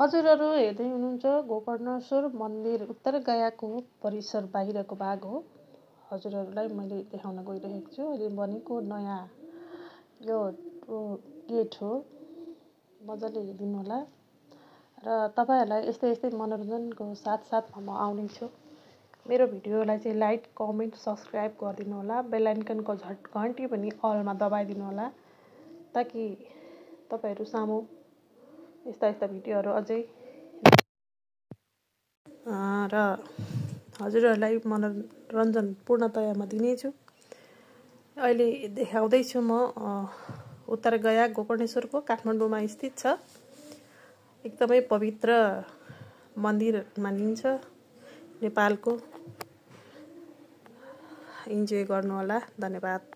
हजुरहरू हेर्दै हुनुहुन्छ गोकर्णेश्वर मन्दिर उत्तर गयाको परिसर बाहिरको भाग हो। हजुरहरूलाई मैले देखाउन गइरहेको छु। अहिले बनेको नयाँ यो गेट हो, मजाले हेरिदिनु होला। र तपाईँहरूलाई यस्तै यस्तै मनोरञ्जनको साथसाथमा म आउनेछु। मेरो भिडियोलाई चाहिँ लाइक, कमेन्ट, सब्सक्राइब गरिदिनु होला। बेल आइकनको घन्टी पनि अलमा दबाइदिनु होला, ताकि तपाईँहरू सामु यस्ता यस्ता भिडियोहरू अझै र हजुरहरूलाई मनोरञ्जन पूर्णतया म दिनेछु। अहिले देखाउँदैछु म उत्तर गया गोकर्णेश्वरको काठमाडौँमा स्थित छ। एकदमै पवित्र मन्दिर मानिन्छ नेपालको। इन्जोय गर्नु होला। धन्यवाद।